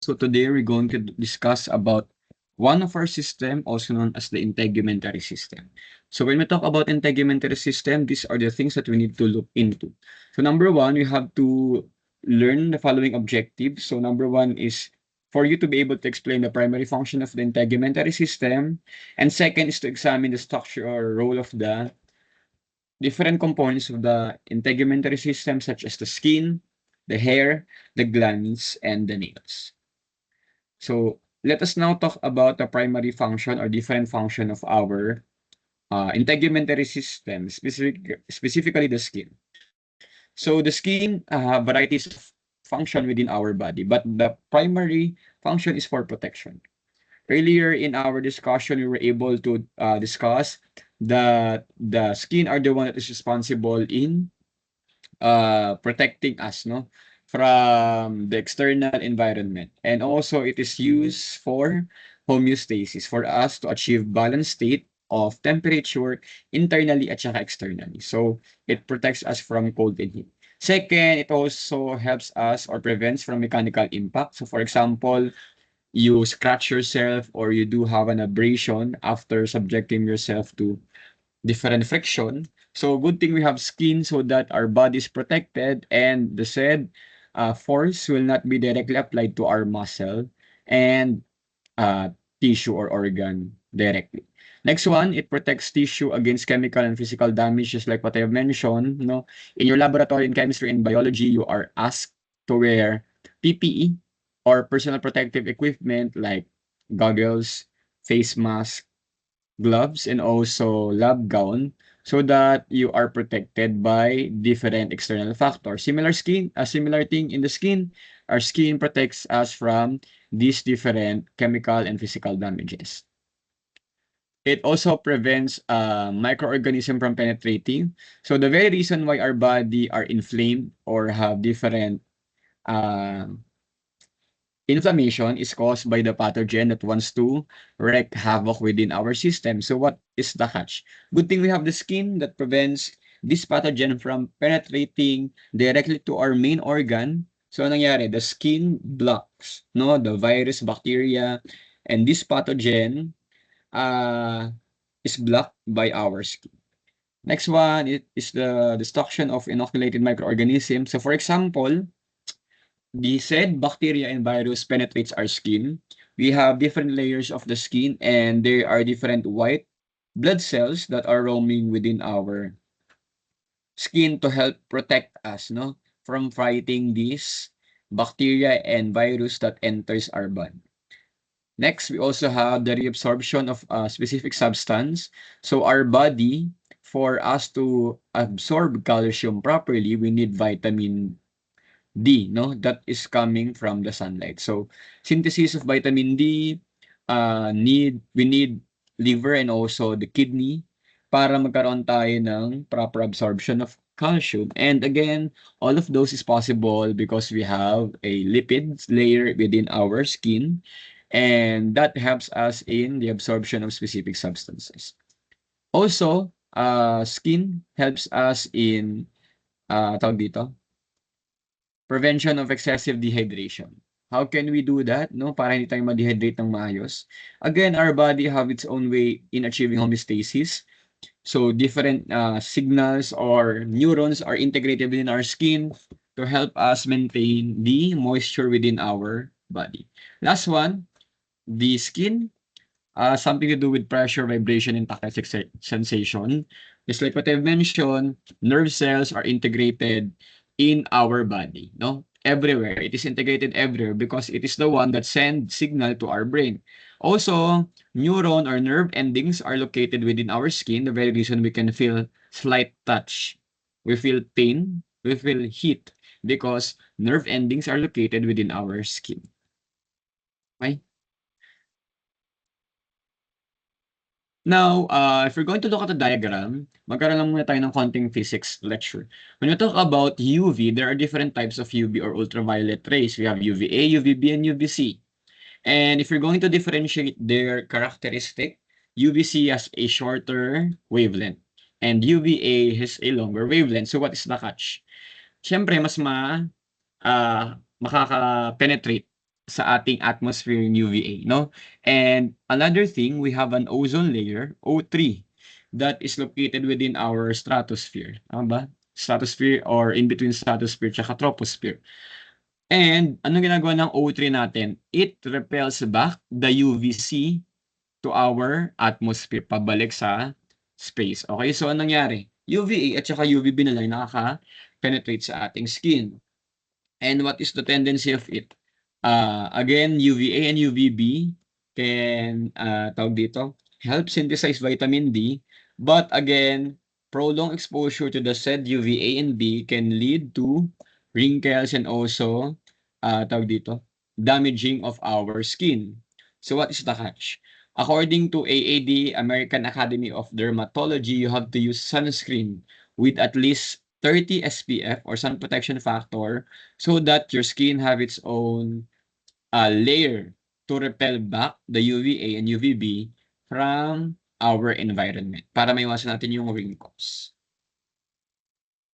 So today we're going to discuss about one of our system, also known as the integumentary system. So when we talk about integumentary system, these are the things that we need to look into. So number one, we have to learn the following objectives. So number one is for you to be able to explain the primary function of the integumentary system. And second is to examine the structure or role of the different components of the integumentary system, such as the skin, the hair, the glands, and the nails. So let us now talk about the primary function or different function of our integumentary system, specifically the skin. So the skin have varieties of function within our body, but the primary function is for protection. Earlier in our discussion, we were able to discuss that the skin are the one that is responsible in protecting us, no, from the external environment. And also it is used for homeostasis, for us to achieve balanced state of temperature internally at saka externally. So it protects us from cold and heat. Second, it also helps us or prevents from mechanical impact. So for example, you scratch yourself or you do have an abrasion after subjecting yourself to different friction. So good thing we have skin so that our body is protected and the said force will not be directly applied to our muscle and uh, tissue or organ directly. Next one, it protects tissue against chemical and physical damage, just like what I have mentioned. No, in your laboratory in chemistry and biology, you are asked to wear PPE or personal protective equipment like goggles, face mask, gloves, and also lab gown so that you are protected by different external factors. Similar thing in the skin. Our skin protects us from these different chemical and physical damages. It also prevents microorganism from penetrating. So the very reason why our body are inflamed or have different uh, inflammation is caused by the pathogen that wants to wreak havoc within our system. So what is the catch? Good thing we have the skin that prevents this pathogen from penetrating directly to our main organ. So anong nangyari? The skin blocks, no, the virus, bacteria, and this pathogen uh, is blocked by our skin. Next one it is the destruction of inoculated microorganisms. So for example, the said bacteria and virus penetrates our skin. We have different layers of the skin and there are different white blood cells that are roaming within our skin to help protect us, no, from fighting these bacteria and virus that enters our body. Next, we also have the reabsorption of a specific substance. So our body, for us to absorb calcium properly, we need vitamin D, no? That is coming from the sunlight. So, synthesis of vitamin D, we need liver and also the kidney para magkaroon tayo ng proper absorption of calcium. And again, all of those is possible because we have a lipids layer within our skin, and that helps us in the absorption of specific substances. Also, skin helps us in, tawag dito, prevention of excessive dehydration. How can we do that, no? Para hindi tayo ma-dehydrate ng maayos. Again, our body have its own way in achieving homeostasis. So different signals or neurons are integrated within our skin to help us maintain the moisture within our body. Last one, the skin, something to do with pressure, vibration, and tactile sensation. Just like what I've mentioned, nerve cells are integrated in our body, no? Everywhere. It is integrated everywhere because it is the one that sends signal to our brain. Also, neuron or nerve endings are located within our skin, the very reason we can feel slight touch. We feel pain, we feel heat because nerve endings are located within our skin. Okay? Now, if we're going to look at the diagram, magkaroon lang muna tayo ng konting physics lecture. When we talk about UV, there are different types of UV or ultraviolet rays. We have UVA, UVB, and UVC. And if you're going to differentiate their characteristic, UVC has a shorter wavelength and UVA has a longer wavelength. So what is the catch? Siyempre, mas makaka-penetrate sa ating atmosphere yung UVA, no? And another thing, we have an ozone layer, O3, that is located within our stratosphere. Tama ba? Stratosphere or in between stratosphere tsaka troposphere. And anong ginagawa ng O3 natin? It repels back the UVC to our atmosphere, pabalik sa space. Okay, so anong nangyari? UVA at saka UVB na lang nakaka-penetrate sa ating skin. And what is the tendency of it? Again, UVA and UVB can, tawag dito, help synthesize vitamin D. But again, prolonged exposure to the said UVA and B can lead to wrinkles and also, tawag dito, damaging of our skin. So what is the catch? According to AAD, American Academy of Dermatology, you have to use sunscreen with at least 30 SPF or sun protection factor so that your skin have its own layer to repel back the UVA and UVB from our environment para maiwasan natin yung wrinkles.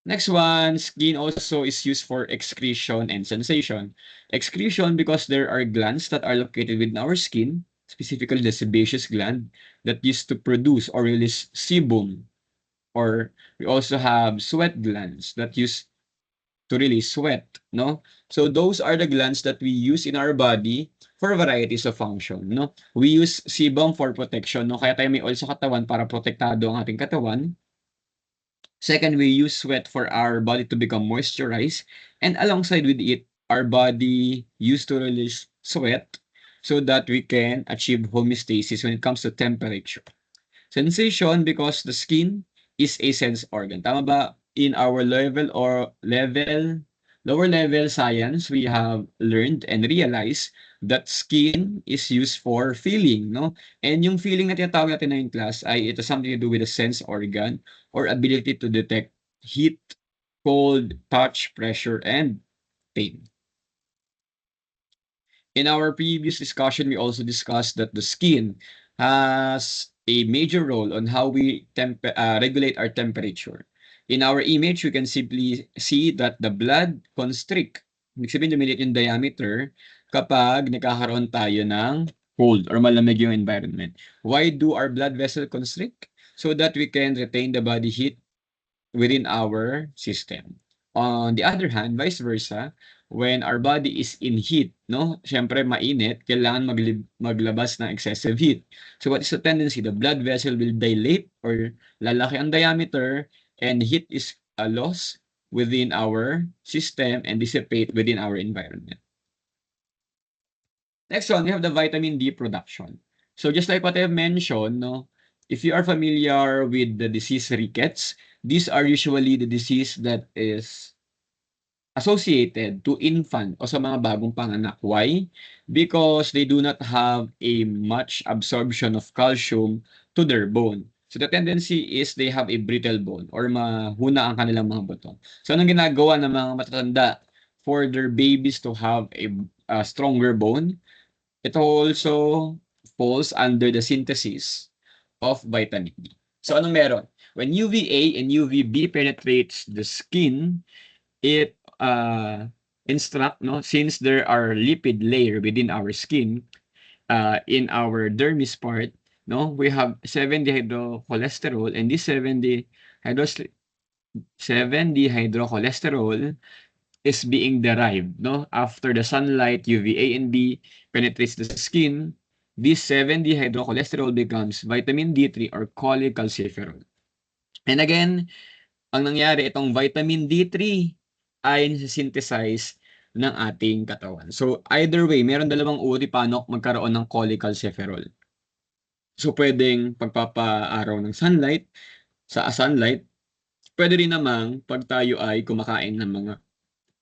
Next one, skin also is used for excretion and sensation. Excretion because there are glands that are located within our skin, specifically the sebaceous gland that used to produce or release sebum. Or we also have sweat glands that use to release sweat, no? So those are the glands that we use in our body for varieties of function, no? We use sebum for protection, no? Kaya tayo may oil sa katawan para protektado ang ating katawan. Second, we use sweat for our body to become moisturized. And alongside with it, our body used to release sweat so that we can achieve homeostasis when it comes to temperature. Sensation because the skin is a sense organ. Tama ba? In our lower level science, we have learned and realized that skin is used for feeling, no? And yung feeling na tinatawag natin na yung class ay it has something to do with the sense organ or ability to detect heat, cold, touch, pressure, and pain. In our previous discussion, we also discussed that the skin has a major role on how we regulate our temperature. In our image, we can simply see that the blood constrict. Ibig sabihin, lumiliit yung diameter kapag nagkakaroon tayo ng cold or malamig yung environment. Why do our blood vessel constrict? So that we can retain the body heat within our system. On the other hand, vice versa, when our body is in heat, no? Siyempre mainit, kailangan maglabas ng excessive heat. So what is the tendency? The blood vessel will dilate or lalaki ang diameter and heat is a loss within our system and dissipate within our environment. Next one, we have the vitamin D production. So just like what I mentioned, no, if you are familiar with the disease rickets, these are usually the disease that is associated to infant o sa mga bagong panganak. Why? Because they do not have a much absorption of calcium to their bone. So the tendency is they have a brittle bone or mahuna ang kanilang mga buto. So anong ginagawa ng mga matatanda for their babies to have a stronger bone? It also falls under the synthesis of vitamin D. So anong meron? When UVA and UVB penetrates the skin, it instruct, no, since there are lipid layer within our skin, in our dermis part, no, we have 7-dehydrocholesterol, and this 7-dehydrocholesterol is being derived, no, after the sunlight, UVA and B penetrates the skin. This 7-dehydrocholesterol becomes vitamin D3 or cholecalciferol. And again, ang nangyari, itong vitamin D3 ay nasa-synthesize ng ating katawan. So either way, meron dalawang uri paano magkaroon ng cholecalciferol. So pwedeng pagpapa-araw ng sunlight, sa sunlight, pwede rin namang pag tayo ay kumakain ng mga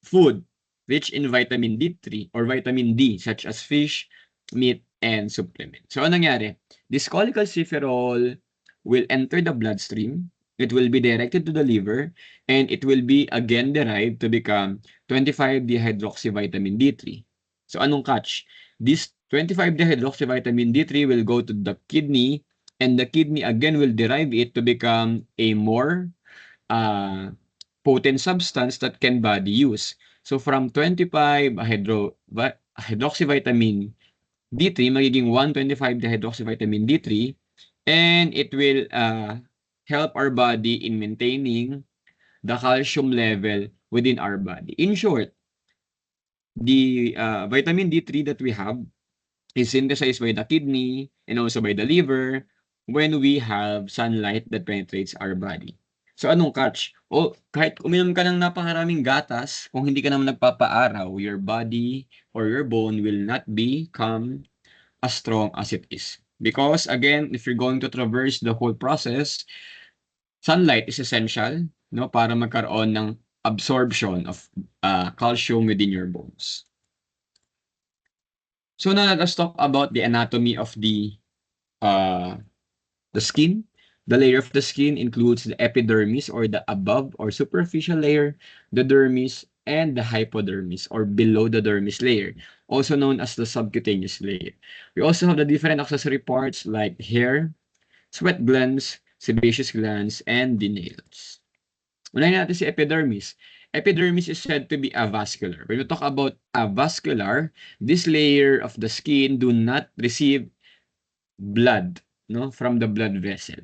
food rich in vitamin D3 or vitamin D such as fish, meat, and supplement. So anong nangyari? This cholecalciferol will enter the bloodstream. It will be directed to the liver, and it will be again derived to become 25-dehydroxyvitamin D3. So anong catch? This 25-dehydroxyvitamin D3 will go to the kidney, and the kidney again will derive it to become a more potent substance that can body use. So from 25 hydroxyvitamin D3, magiging 125 dihydroxyvitamin D3, and it will help our body in maintaining the calcium level within our body. In short, the vitamin D3 that we have is synthesized by the kidney and also by the liver when we have sunlight that penetrates our body. So anong catch? O kahit uminom ka ng napakaraming gatas, kung hindi ka naman nagpapaaraw, your body or your bone will not become as strong as it is. Because again, if you're going to traverse the whole process, sunlight is essential, no, para magkaroon ng absorption of calcium within your bones. So now let us talk about the anatomy of the skin. The layer of the skin includes the epidermis, or the above or superficial layer, the dermis, and the hypodermis, or below the dermis layer, also known as the subcutaneous layer. We also have the different accessory parts like hair, sweat glands, sebaceous glands, and the nails. Unahin natin si epidermis. Epidermis is said to be avascular. When we talk about avascular, this layer of the skin do not receive blood, no, from the blood vessel.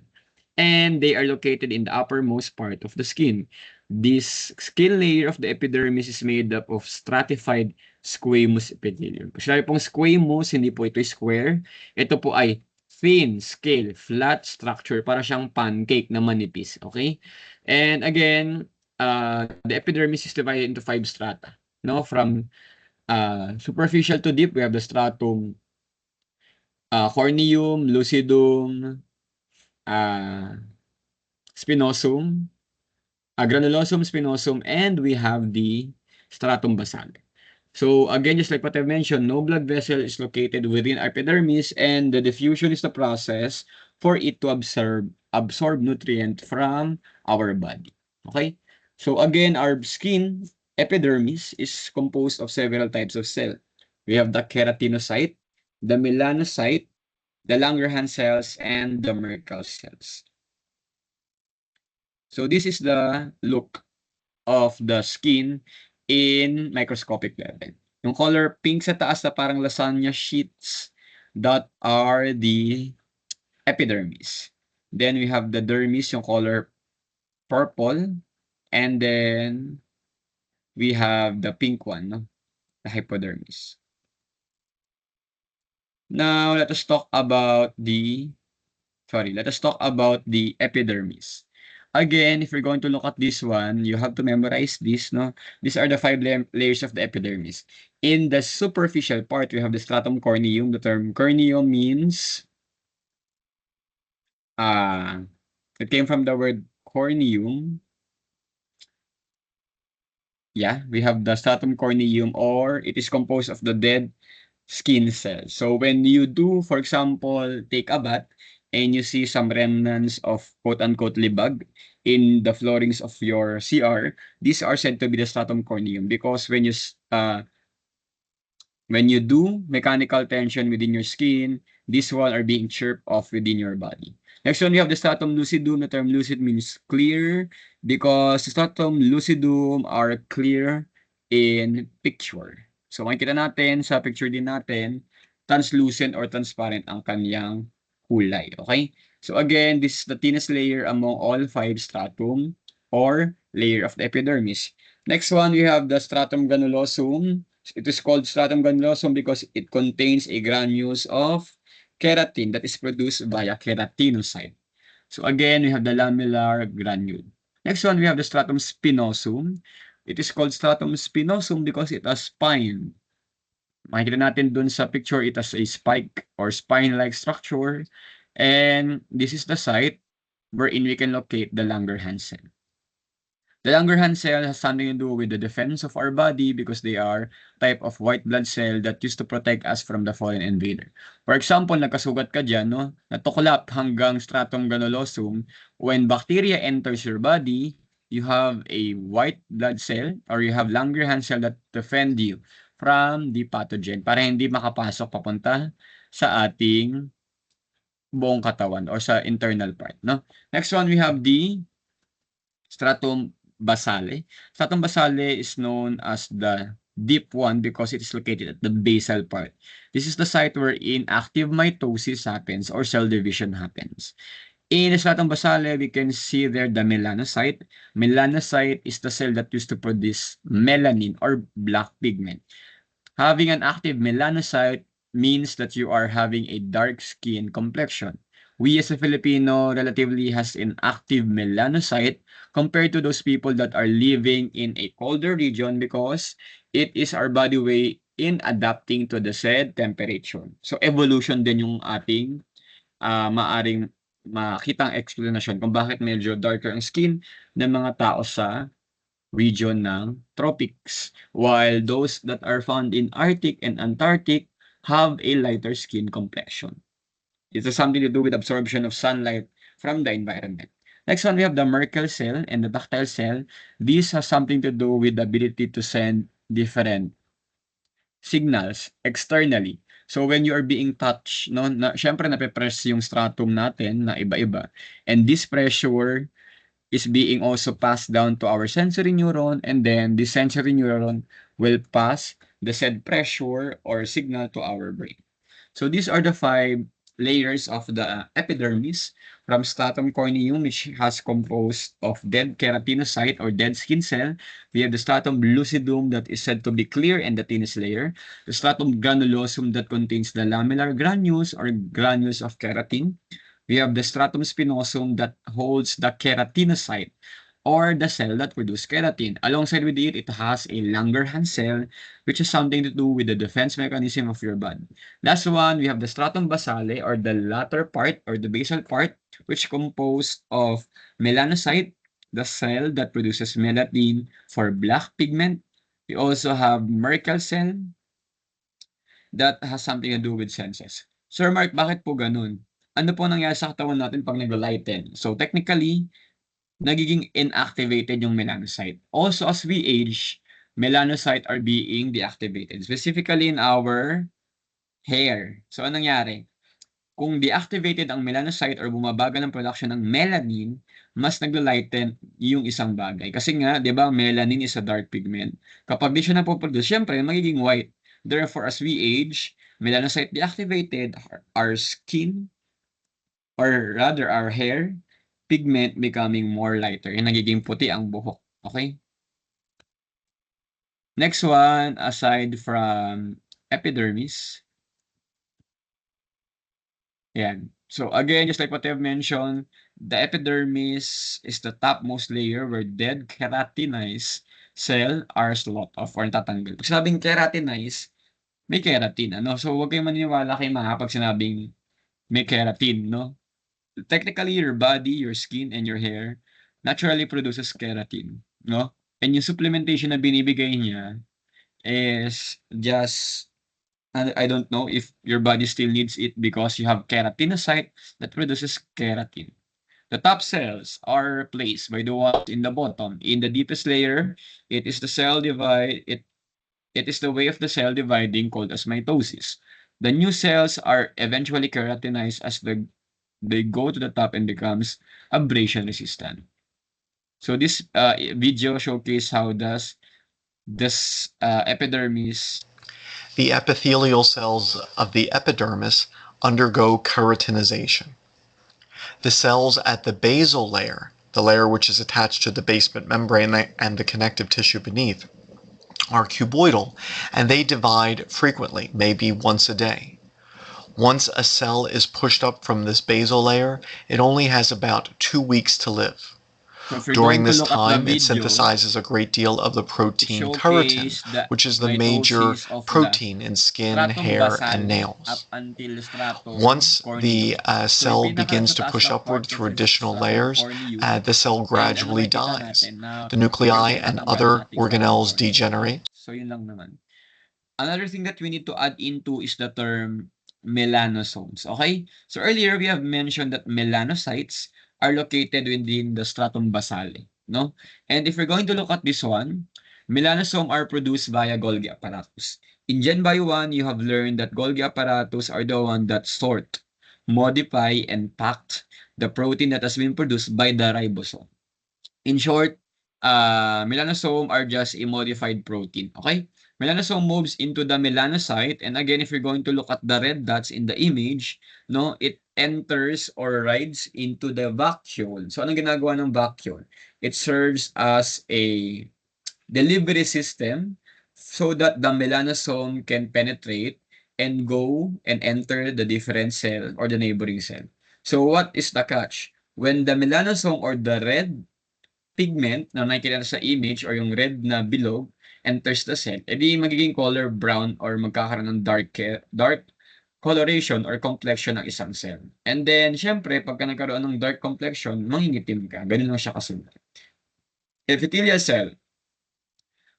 And they are located in the uppermost part of the skin. This skin layer of the epidermis is made up of stratified squamous epithelium. Kasi sabi pong squamous, hindi po ito square. Ito po ay thin, scale, flat structure, para siyang pancake na manipis. Okay? And again, the epidermis is divided into 5 strata. No? From superficial to deep, we have the stratum corneum, lucidum, spinosum, granulosum, spinosum, and we have the stratum basale. So again, just like what I mentioned, no blood vessel is located within epidermis, and the diffusion is the process for it to absorb nutrient from our body. Okay? So again, our skin epidermis is composed of several types of cell. We have the keratinocyte, the melanocyte, the Langerhans cells, and the Merkel cells. So this is the look of the skin in microscopic level. Yung color pink sa taas na parang lasagna sheets, that are the epidermis. Then we have the dermis, yung color purple, and then we have the pink one, no? The hypodermis. Now let us talk about the epidermis. Again, if you're going to look at this one, you have to memorize this, no? These are the 5 layers of the epidermis. In the superficial part, we have the stratum corneum. The term corneum means, it came from the word corneum. Yeah, we have the stratum corneum, or it is composed of the dead skin cells. So when you do, for example, take a bath, and you see some remnants of quote-unquote libag in the floorings of your CR, these are said to be the stratum corneum, because when you do mechanical tension within your skin, these one are being chirped off within your body. Next one, we have the stratum lucidum. The term lucid means clear, because the stratum lucidum are clear in picture. So makikita natin sa picture din natin, translucent or transparent ang kanyang kulay. Okay? So again, this is the thinnest layer among all 5 stratum or layer of the epidermis. Next one, we have the stratum granulosum. It is called stratum granulosum because it contains a granules of keratin that is produced via keratinocyte. So again, we have the lamellar granule. Next one, we have the stratum spinosum. It is called stratum spinosum because it has spine. Makikita natin dun sa picture, it has a spike or spine-like structure. And this is the site wherein we can locate the Langerhans cell. The Langerhans cell has something to do with the defense of our body because they are type of white blood cell that used to protect us from the foreign invader. For example, nagkasugat ka dyan, no? Natuklap hanggang stratum granulosum. When bacteria enters your body, you have a white blood cell or you have Langerhans cell that defend you from the pathogen para hindi makapasok papunta sa ating buong katawan or sa internal part, no? Next one, we have the stratum basale. Stratum basale is known as the deep one because it is located at the basal part. This is the site where active mitosis happens or cell division happens. In the stratum basale, we can see there the melanocyte. Melanocyte is the cell that used to produce melanin or black pigment. Having an active melanocyte means that you are having a dark skin complexion. We as a Filipino relatively has an active melanocyte compared to those people that are living in a colder region because it is our body way in adapting to the said temperature. So evolution din yung ating maaring makitang explanation kung bakit medyo darker ang skin ng mga tao sa region ng tropics, while those that are found in Arctic and Antarctic have a lighter skin complexion. It has something to do with absorption of sunlight from the environment. Next one, we have the Merkel cell and the tactile cell. This has something to do with the ability to send different signals externally. So when you are being touched, no, syempre nape-press yung stratum natin na iba-iba. And this pressure is being also passed down to our sensory neuron, and then the sensory neuron will pass the said pressure or signal to our brain. So these are the 5 layers of the epidermis from stratum corneum, which has composed of dead keratinocyte or dead skin cell. We have the stratum lucidum that is said to be clear and the thinnest layer. The stratum granulosum that contains the lamellar granules or granules of keratin. We have the stratum spinosum that holds the keratinocyte or the cell that produces keratin. Alongside with it, it has a Langerhans cell, which has something to do with the defense mechanism of your body. Last one, we have the stratum basale or the latter part or the basal part, which composed of melanocyte, the cell that produces melanin for black pigment. We also have Merkel cell that has something to do with senses. Sir Mark, bakit po ganun? Ano po nangyari sa katawan natin pag nag-lighten? So technically, nagiging inactivated yung melanocyte. Also, as we age, melanocyte are being deactivated, specifically in our hair. So, anong nangyari? Kung deactivated ang melanocyte or bumabagal ang production ng melanin, mas nagla-lighten yung isang bagay. Kasi nga, di ba, melanin is a dark pigment. Kapag di siya napoproduce, syempre, magiging white. Therefore, as we age, melanocyte deactivated, our skin, or rather our hair, pigment becoming more lighter. Yung nagiging puti ang buhok. Okay? Next one, aside from epidermis. Yan. So again, just like what I've mentioned, the epidermis is the topmost layer where dead keratinized cell are sloughed off or natatanggal. Pag sinabing keratinized, may keratin. Ano? So huwag kayong maniniwala kay mga pag sinabing may keratin. No? Technically, your body, your skin, and your hair naturally produces keratin, no? And yung supplementation na binibigay niya is just, I don't know if your body still needs it because you have keratinocyte that produces keratin. The top cells are replaced by the ones in the bottom. In the deepest layer, it is the cell divide. It is the way of the cell dividing called as mitosis. The new cells are eventually keratinized as they go to the top and becomes abrasion resistant. So this video showcase how does this epidermis, the epithelial cells of the epidermis undergo keratinization. The cells at the basal layer, the layer which is attached to the basement membrane and the connective tissue beneath, are cuboidal, and they divide frequently, maybe once a day. Once a cell is pushed up from this basal layer, it only has about 2 weeks to live. so During this time, it synthesizes a great deal of the protein keratin, which is the major protein in skin, hair, and nails. Once the cell begins to push upward through additional layers, the cell gradually dies. The nuclei and other organelles degenerate. So yun lang naman. Another thing that we need to add into is the term melanosomes. Okay? So earlier we have mentioned that melanocytes are located within the stratum basale, no? And if we're going to look at this one, melanosomes are produced via Golgi apparatus. In Gen Bio 1, you have learned that Golgi apparatus are the one that sort, modify, and packed the protein that has been produced by the ribosome. In short, melanosomes are just a modified protein, okay? Melanosome moves into the melanocyte, and again, if you're going to look at the red dots in the image, no, it enters or rides into the vacuole. So, anong ginagawa ng vacuole? It serves as a delivery system so that the melanosome can penetrate and go and enter the different cell or the neighboring cell. So, what is the catch? When the melanosome or the red pigment na nakikita sa image or yung red na bilog enters the cell, edi magiging color brown or magkakaroon ng dark coloration or complexion ng isang cell. And then, syempre, pagka nagkaroon ng dark complexion, mangingitim ka. Ganun lang siya kasunod. Epithelial cell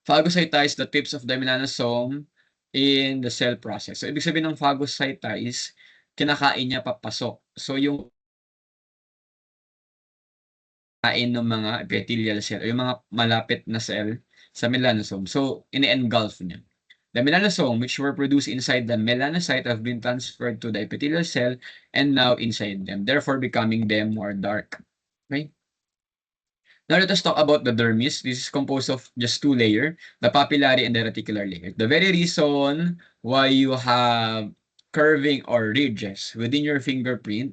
phagocytize the tips of the melanosome in the cell process. So, ibig sabihin ng phagocytize, kinakain niya papasok. So, yung kain ng mga epithelial cell o yung mga malapit na cell sa melanosome. So, ini-engulf niya. The melanosome, which were produced inside the melanocyte, have been transferred to the epithelial cell and now inside them, therefore becoming them more dark. Okay? Now let us talk about the dermis. This is composed of just two layers, the papillary and the reticular layer. The very reason why you have curving or ridges within your fingerprint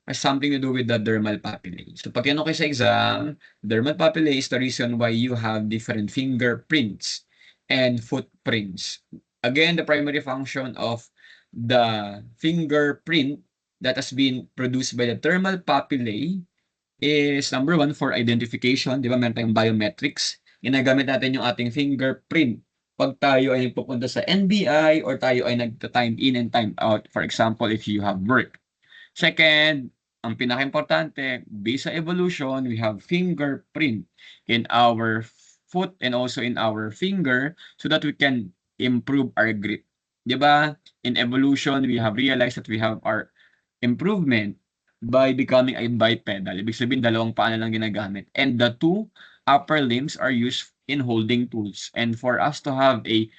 has something to do with the dermal papillae. So pag yan okay sa exam, dermal papillae is the reason why you have different fingerprints and footprints. Again, the primary function of the fingerprint that has been produced by the dermal papillae is number one for identification. Di ba meron tayong biometrics. Ginagamit natin yung ating fingerprint pag tayo ay pupunta sa NBI or tayo ay nagta-time in and time out. For example, if you have work. Second, ang pinaka-importante, based sa evolution, we have fingerprint in our foot and also in our finger so that we can improve our grip. Di ba? In evolution, we have realized that we have our improvement by becoming a bipedal. Ibig sabihin, dalawang paa na lang ginagamit. And the two upper limbs are used in holding tools. And for us to have a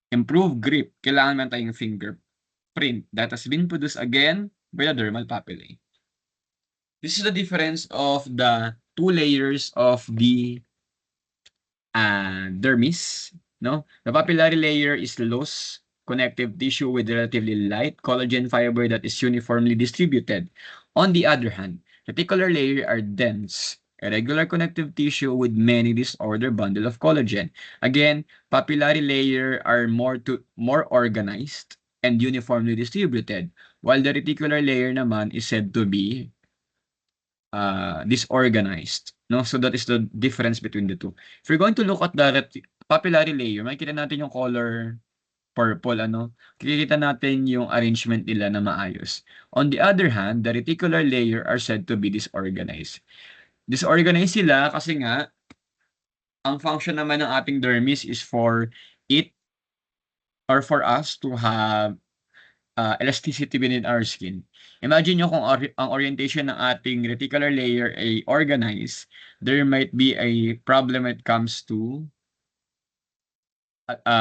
improved grip, kailangan man tayong fingerprint that has been produced again by the dermal papillae. This is the difference of the two layers of the dermis. No? The papillary layer is loose connective tissue with relatively light collagen fiber that is uniformly distributed. On the other hand, reticular layer are dense, irregular connective tissue with many disordered bundle of collagen. Again, papillary layer are more organized and uniformly distributed, while the reticular layer naman is said to be disorganized. No? So that is the difference between the two. If you're going to look at the papillary layer, makikita natin yung color purple, ano? Kikita natin yung arrangement nila na maayos. On the other hand, the reticular layer are said to be disorganized. Disorganized sila kasi nga, ang function naman ng ating dermis is for it or for us to have elasticity within our skin. Imagine nyo kung ang orientation ng ating reticular layer ay organized, there might be a problem when it comes to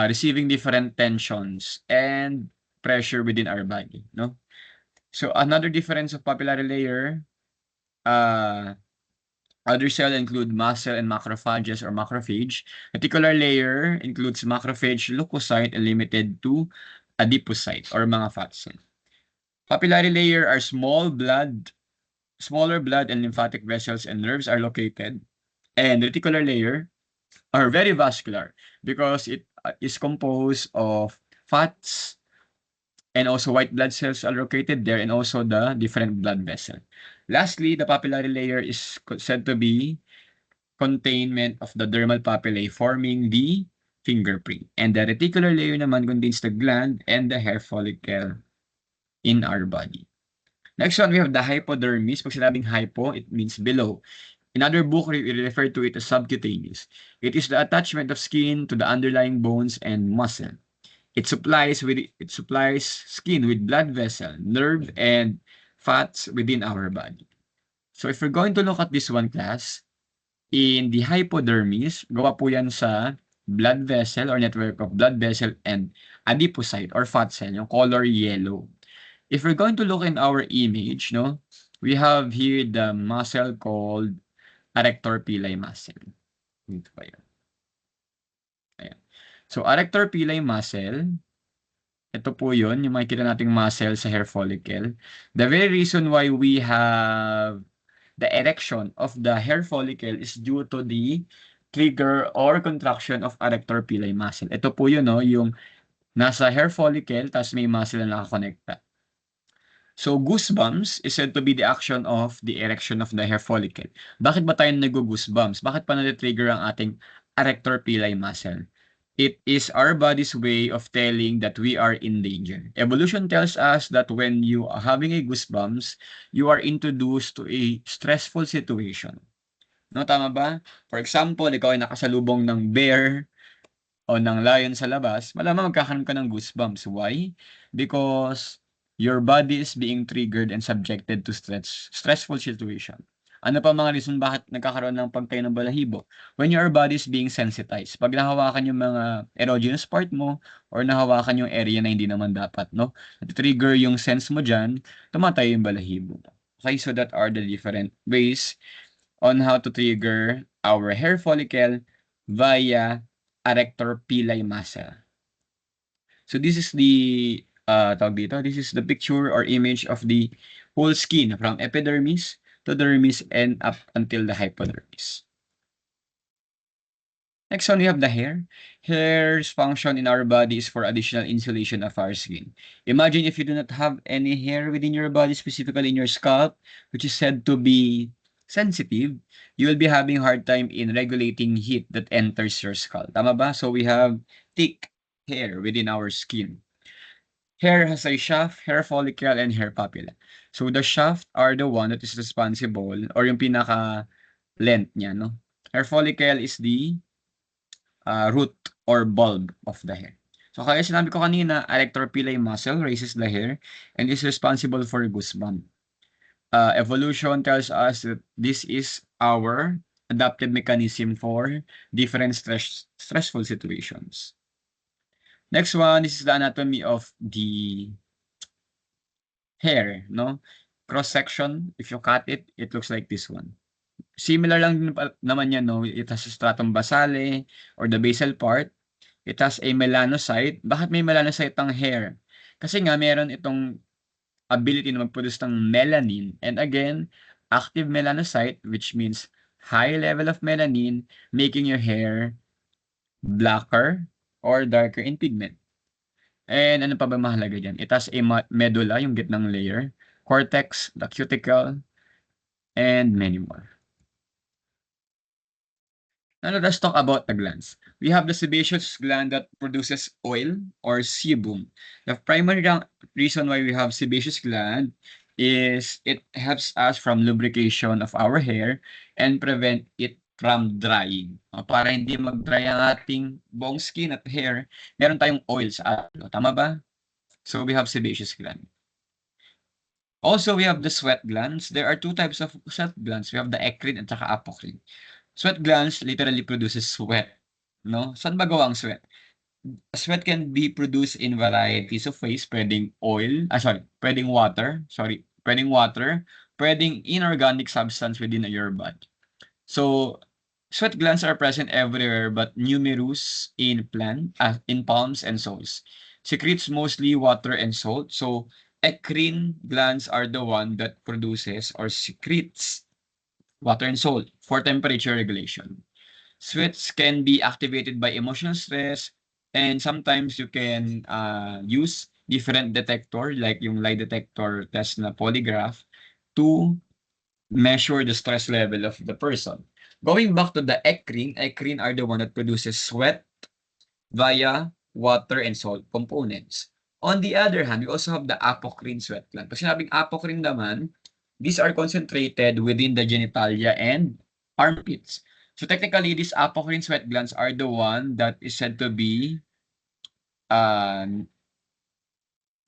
receiving different tensions and pressure within our body, no? So another difference of papillary layer, other cell include mast cell and macrophages or macrophage. Reticular layer includes macrophage, leukocyte, and limited to adipocyte or mga fat cell. Papillary layer are smaller blood and lymphatic vessels and nerves are located. And reticular layer are very vascular because it is composed of fats and also white blood cells are located there and also the different blood vessel. Lastly, the papillary layer is said to be containment of the dermal papillae forming the fingerprint. And the reticular layer naman contains the gland and the hair follicle in our body. Next one, we have the hypodermis. Pag sinabing hypo, it means below. In other book, we refer to it as subcutaneous. It is the attachment of skin to the underlying bones and muscle. It supplies skin with blood vessel, nerve, and fats within our body. So if we're going to look at this one class, in the hypodermis, gawa po yan sa blood vessel or network of blood vessel and adipocyte or fat cell, yung color yellow. If we're going to look in our image, no, we have here the muscle called arrector pili muscle. Dito pa yan. Ayan. So, arrector pili muscle, ito po yun, yung makikita nating muscle sa hair follicle. The very reason why we have the erection of the hair follicle is due to the trigger or contraction of arrector pili muscle. Ito po yun, no, yung nasa hair follicle, tapos may muscle na nakakonekta. So, goosebumps is said to be the action of the erection of the hair follicle. Bakit ba tayo nag-goosebumps? Bakit pa na-trigger ang ating arrector pili muscle? It is our body's way of telling that we are in danger. Evolution tells us that when you are having a goosebumps, you are introduced to a stressful situation. No, tama ba? For example, ikaw ay nakasalubong ng bear o ng lion sa labas, malamang magkakaroon ka ng goosebumps. Why? Because your body is being triggered and subjected to stressful situation. Ano pa mga reason bakit nagkakaroon ng pagkain ng balahibo? When your body is being sensitized. Pag nahawakan yung mga erogenous part mo or nahawakan yung area na hindi naman dapat, no? Trigger yung sense mo dyan, tumatay yung balahibo. Okay, so that are the different ways on how to trigger our hair follicle via arrector pili muscle. So this is the this is the picture or image of the whole skin from epidermis to dermis and up until the hypodermis. Next one, we have the hair. Hair's function in our body is for additional insulation of our skin. Imagine if you do not have any hair within your body, specifically in your scalp, which is said to be sensitive, you will be having hard time in regulating heat that enters your skull. Tama ba? So we have thick hair within our skin. Hair has a shaft, hair follicle, and hair papilla. So the shaft are the one that is responsible or yung pinaka-length niya, no? Hair follicle is the root or bulb of the hair. So kaya sinabi ko kanina, arrector pili muscle raises the hair and is responsible for goosebump. Evolution tells us that this is our adaptive mechanism for different stressful situations. Next one, this is the anatomy of the hair, no? Cross section, if you cut it, it looks like this one. Similar lang naman yan, no? It has a stratum basale or the basal part. It has a melanocyte. Bakit may melanocyte ang hair? Kasi nga meron itong ability na mag-produce ng melanin. And again, active melanocyte, which means high level of melanin, making your hair blacker or darker in pigment. And ano pa ba mahalaga dyan? It has a medulla, yung gitnang layer, cortex, the cuticle, and many more. Now let's talk about the glands. We have the sebaceous gland that produces oil or sebum. The primary reason why we have sebaceous gland is it helps us from lubrication of our hair and prevent it from drying. Para hindi mag-dry ang ating buong skin at hair, meron tayong oil sa atin. Tama ba? So we have sebaceous gland. Also, we have the sweat glands. There are two types of sweat glands. We have the eccrine at saka apocrine. Sweat glands literally produces sweat, no? Saan ba gawa ang sweat? Sweat can be produced in varieties of ways, pwedeng water, pwedeng inorganic substance within your body. So, sweat glands are present everywhere but numerous in palms and soles. Secretes mostly water and salt. So, eccrine glands are the one that produces or secretes water and salt for temperature regulation. Sweats can be activated by emotional stress, and sometimes you can use different detector like yung lie detector test na polygraph to measure the stress level of the person. Going back to the eccrine are the one that produces sweat via water and salt components. On the other hand, we also have the apocrine sweat gland. Pag sinabing apocrine naman, these are concentrated within the genitalia and armpits. So technically, these apocrine sweat glands are the one that is said to be the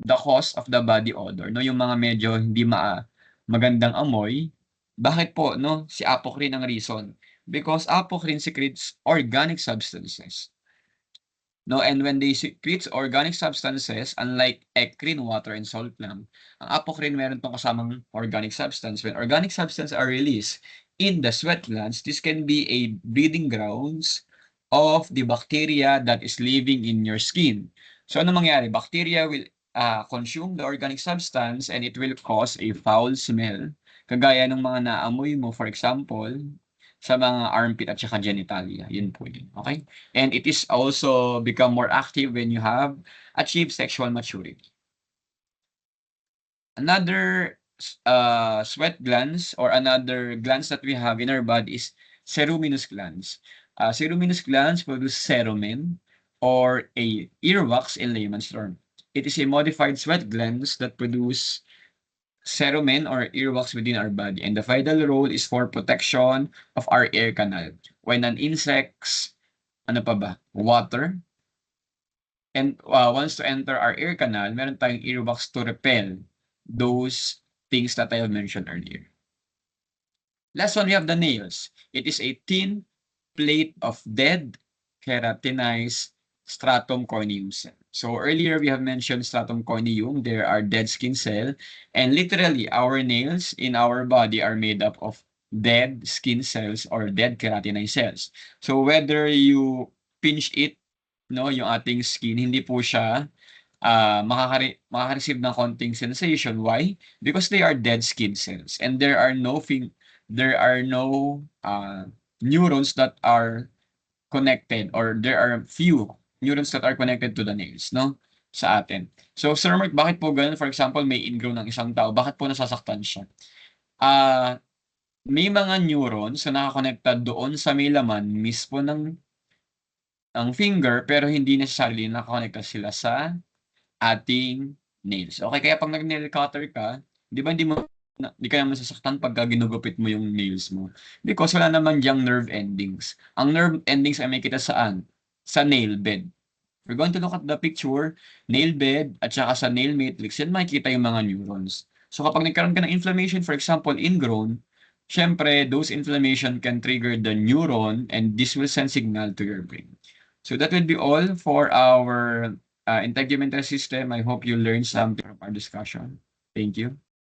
cause of the body odor. No, yung mga medyo hindi magandang amoy. Bakit po, no? Si apocrine ang reason. Because apocrine secretes organic substances. No, and when they secrete organic substances, unlike eccrine, water, and salt lang, ang apocrine meron tong kasamang organic substance. When organic substances are released in the sweat glands, this can be a breeding grounds of the bacteria that is living in your skin. So ano mangyari? Bacteria will consume the organic substance and it will cause a foul smell. Kagaya ng mga naamoy mo, for example, sa mga armpit at saka genitalia. Yun po yun. Okay? And it is also become more active when you have achieved sexual maturity. Another sweat glands or another glands that we have in our body is ceruminous glands. Ceruminous glands produce cerumen or a earwax in layman's term. It is a modified sweat glands that produce cerumen or earwax within our body, and the vital role is for protection of our air canal. When an insect's water and wants to enter our air canal, meron tayong earwax to repel those things that I have mentioned earlier. Last one, we have the nails. It is a thin plate of dead keratinized stratum corneum cell. So earlier we have mentioned stratum corneum, there are dead skin cell, and literally our nails in our body are made up of dead skin cells or dead keratinized cells. So whether you pinch it, no, yung ating skin, hindi po siya makaka-receive ng konting sensation. Why? Because they are dead skin cells and there are no neurons that are connected, or there are few neurons that are connected to the nails, no? Sa atin. So, Sir Mark, bakit po ganun? For example, may ingrown ng isang tao, bakit po nasasaktan siya? May mga neurons na nakakonekta doon sa may laman mismo ng finger, pero hindi necessarily nakakonekta sila sa ating nails. Okay, kaya pag nag-nail cutter ka, di ba hindi ka naman sasaktan pagka ginugupit mo yung nails mo. Because wala naman diyang nerve endings. Ang nerve endings ay may kita saan? Sa nail bed. We're going to look at the picture, nail bed, at saka sa nail matrix, yan makikita yung mga neurons. So kapag nagkaroon ka ng inflammation, for example, ingrown, syempre, those inflammation can trigger the neuron and this will send signal to your brain. So that will be all for our integumentary system. I hope you learned something from our discussion. Thank you.